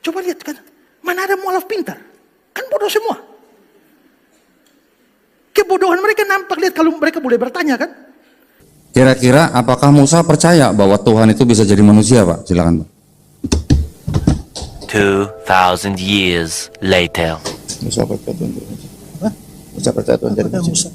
Coba lihat kan, mana ada mualaf pintar? Kan bodoh semua. Kebodohan mereka nampak, lihat kalau mereka boleh bertanya kan. Kira-kira apakah Musa percaya bahwa Tuhan itu bisa jadi manusia, Pak? Silakan, Pak. 2,000 years later. Musa percaya Tuhan jadi manusia. Musa percaya Tuhan jadi manusia.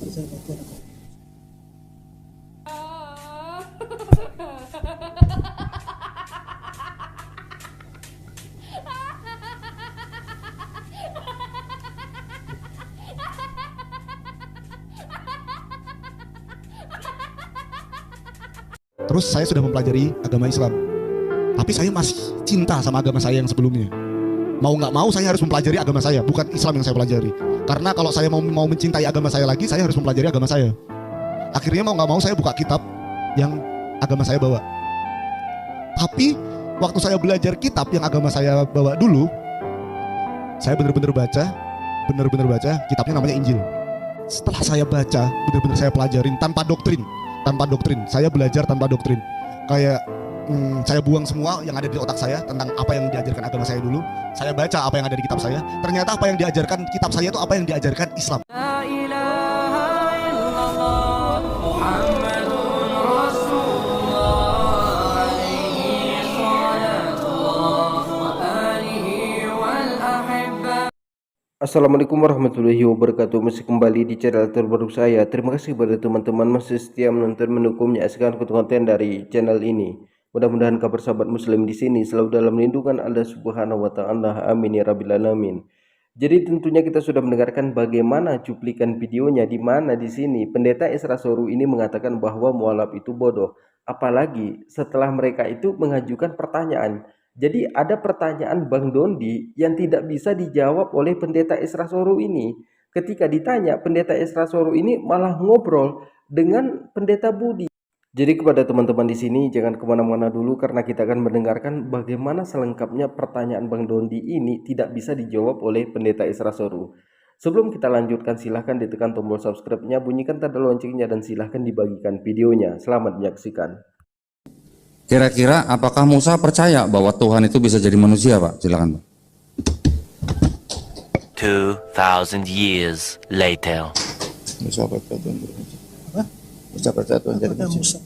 Terus saya sudah mempelajari agama Islam, tapi saya masih cinta sama agama saya yang sebelumnya. Mau nggak mau saya harus mempelajari agama saya, bukan Islam yang saya pelajari. Karena kalau saya mau mencintai agama saya lagi, saya harus mempelajari agama saya. Akhirnya mau nggak mau saya buka kitab yang agama saya bawa. Tapi waktu saya belajar kitab yang agama saya bawa dulu, saya benar-benar baca, kitabnya namanya Injil. Setelah saya baca, benar-benar saya pelajarin tanpa doktrin. Saya belajar tanpa doktrin. Kayak saya buang semua yang ada di otak saya tentang apa yang diajarkan agama saya dulu. Saya baca apa yang ada di kitab saya. Ternyata apa yang diajarkan kitab saya itu apa yang diajarkan Islam. Assalamualaikum warahmatullahi wabarakatuh. Masih kembali di channel terbaru saya. Terima kasih kepada teman-teman masih setia menonton, mendukung, menyaksikan konten dari channel ini. Mudah-mudahan kabar sahabat muslim di sini selalu dalam lindungan Allah Subhanahu wa taala. Amin ya rabbil alamin. Jadi tentunya kita sudah mendengarkan bagaimana cuplikan videonya, di mana di sini Pendeta Esra Soru ini mengatakan bahwa mualaf itu bodoh. Apalagi setelah mereka itu mengajukan pertanyaan. Jadi ada pertanyaan Bang Dondi yang tidak bisa dijawab oleh Pendeta Esra Soru ini. Ketika ditanya, Pendeta Esra Soru ini malah ngobrol dengan Pendeta Budi. Jadi kepada teman-teman di sini jangan kemana-mana dulu, karena kita akan mendengarkan bagaimana selengkapnya pertanyaan Bang Dondi ini tidak bisa dijawab oleh Pendeta Esra Soru. Sebelum kita lanjutkan, silahkan ditekan tombol subscribe-nya, bunyikan tanda loncengnya, dan silahkan dibagikan videonya. Selamat menyaksikan. Kira-kira apakah Musa percaya bahwa Tuhan itu bisa jadi manusia, Pak? Silakan, Pak. 2,000 years later. Musa percaya Tuhan jadi manusia. Apa? Musa percaya Tuhan jadi manusia.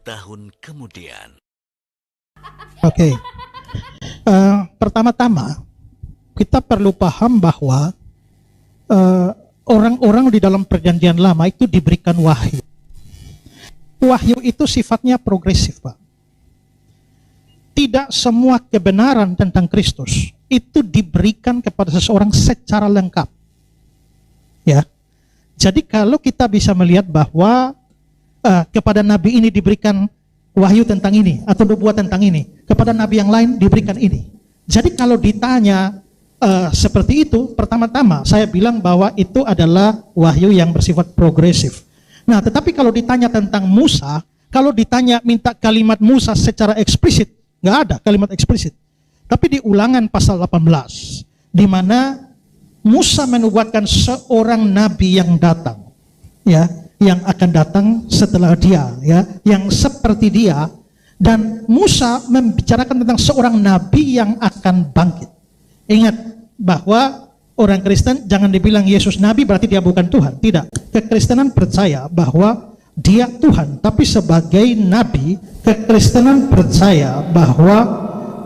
Tahun kemudian. Oke. Pertama-tama kita perlu paham bahwa orang-orang di dalam perjanjian lama itu diberikan wahyu. Wahyu itu sifatnya progresif, Pak. Tidak semua kebenaran tentang Kristus itu diberikan kepada seseorang secara lengkap. Ya. Jadi kalau kita bisa melihat bahwa kepada nabi ini diberikan wahyu tentang ini, atau nubuat tentang ini, kepada nabi yang lain diberikan ini. Jadi kalau ditanya seperti itu, pertama-tama saya bilang bahwa itu adalah wahyu yang bersifat progresif. Nah, tetapi kalau ditanya tentang Musa, kalau ditanya minta kalimat Musa secara eksplisit, nggak ada kalimat eksplisit. Tapi di Ulangan pasal 18, di mana Musa menubuatkan seorang nabi yang datang, ya, yang akan datang setelah dia, ya, yang seperti dia. Dan Musa membicarakan tentang seorang nabi yang akan bangkit. Ingat bahwa orang Kristen jangan dibilang Yesus nabi berarti dia bukan Tuhan. Tidak. Kekristenan percaya bahwa dia Tuhan, tapi sebagai nabi, kekristenan percaya bahwa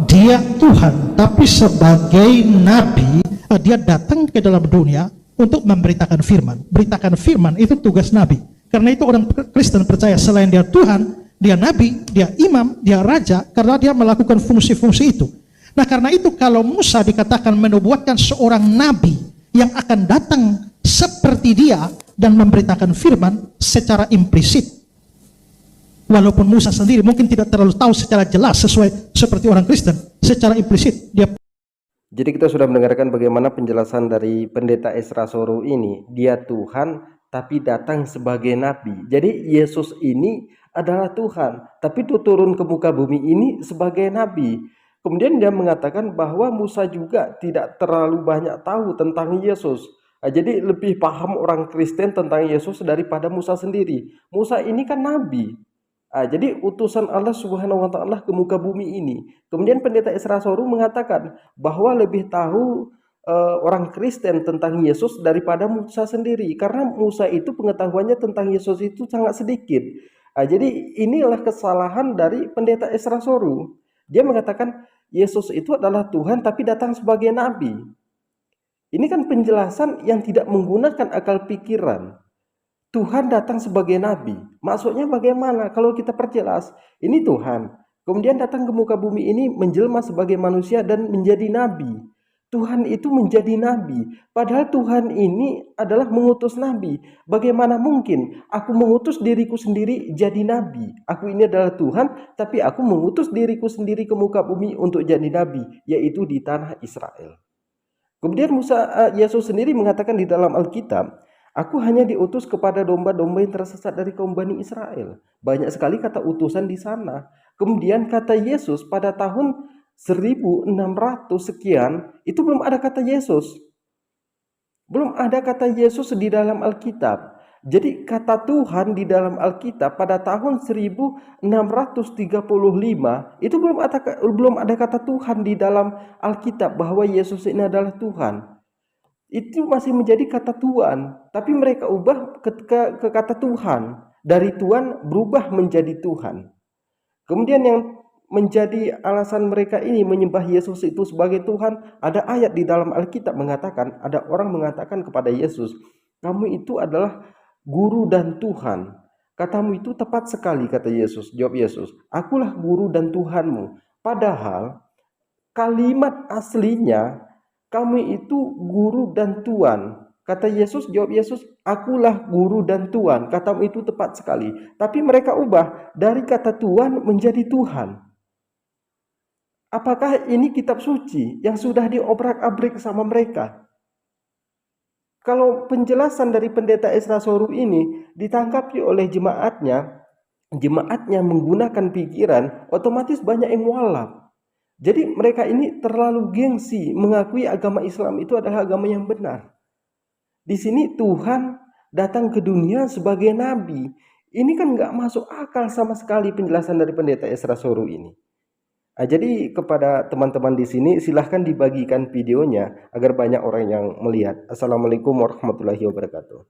dia Tuhan, tapi sebagai nabi dia datang ke dalam dunia untuk memberitakan firman. Beritakan firman itu tugas nabi. Karena itu orang Kristen percaya selain dia Tuhan, dia nabi, dia imam, dia raja, karena dia melakukan fungsi-fungsi itu. Nah, karena itu kalau Musa dikatakan menubuatkan seorang nabi yang akan datang seperti dia dan memberitakan firman secara implisit. Walaupun Musa sendiri mungkin tidak terlalu tahu secara jelas sesuai seperti orang Kristen, secara implisit dia. Jadi kita sudah mendengarkan bagaimana penjelasan dari pendeta Esra Soru ini. Dia Tuhan tapi datang sebagai nabi. Jadi Yesus ini adalah Tuhan, tapi turun ke muka bumi ini sebagai nabi. Kemudian dia mengatakan bahwa Musa juga tidak terlalu banyak tahu tentang Yesus. Jadi lebih paham orang Kristen tentang Yesus daripada Musa sendiri. Musa ini kan nabi. Jadi utusan Allah Subhanahu wa taala ke muka bumi ini. Kemudian pendeta Esra Soru mengatakan bahwa lebih tahu orang Kristen tentang Yesus daripada Musa sendiri, karena Musa itu pengetahuannya tentang Yesus itu sangat sedikit. Jadi inilah kesalahan dari pendeta Esra Soru. Dia mengatakan Yesus itu adalah Tuhan tapi datang sebagai nabi. Ini kan penjelasan yang tidak menggunakan akal pikiran. Tuhan datang sebagai nabi. Maksudnya bagaimana? Kalau kita perjelas, ini Tuhan. Kemudian datang ke muka bumi ini menjelma sebagai manusia dan menjadi nabi. Tuhan itu menjadi nabi. Padahal Tuhan ini adalah mengutus nabi. Bagaimana mungkin aku mengutus diriku sendiri jadi nabi? Aku ini adalah Tuhan, tapi aku mengutus diriku sendiri ke muka bumi untuk jadi nabi, yaitu di tanah Israel. Kemudian Yesus sendiri mengatakan di dalam Alkitab, aku hanya diutus kepada domba-domba yang tersesat dari kaum Bani Israel. Banyak sekali kata utusan di sana. Kemudian kata Yesus pada tahun 1600 sekian, itu belum ada kata Yesus. Belum ada kata Yesus di dalam Alkitab. Jadi kata Tuhan di dalam Alkitab pada tahun 1635 itu belum ada kata Tuhan di dalam Alkitab bahwa Yesus ini adalah Tuhan. Itu masih menjadi kata Tuhan, tapi mereka ubah ke kata Tuhan. Dari Tuhan berubah menjadi Tuhan. Kemudian yang menjadi alasan mereka ini menyembah Yesus itu sebagai Tuhan, ada ayat di dalam Alkitab mengatakan, ada orang mengatakan kepada Yesus, kamu itu adalah guru dan Tuhan. Katamu itu tepat sekali, kata Yesus. Jawab Yesus, akulah guru dan Tuhanmu. Padahal kalimat aslinya, kamu itu guru dan Tuhan. Kata Yesus, jawab Yesus, akulah guru dan Tuhan. Katamu itu tepat sekali. Tapi mereka ubah dari kata Tuhan menjadi Tuhan. Apakah ini kitab suci yang sudah diobrak-abrik sama mereka? Kalau penjelasan dari pendeta Esra Soru ini ditangkapi oleh jemaatnya menggunakan pikiran, otomatis banyak yang mualaf. Jadi mereka ini terlalu gengsi mengakui agama Islam itu adalah agama yang benar. Di sini Tuhan datang ke dunia sebagai nabi. Ini kan nggak masuk akal sama sekali penjelasan dari pendeta Esra Soru ini. Jadi kepada teman-teman di sini silahkan dibagikan videonya agar banyak orang yang melihat. Assalamualaikum warahmatullahi wabarakatuh.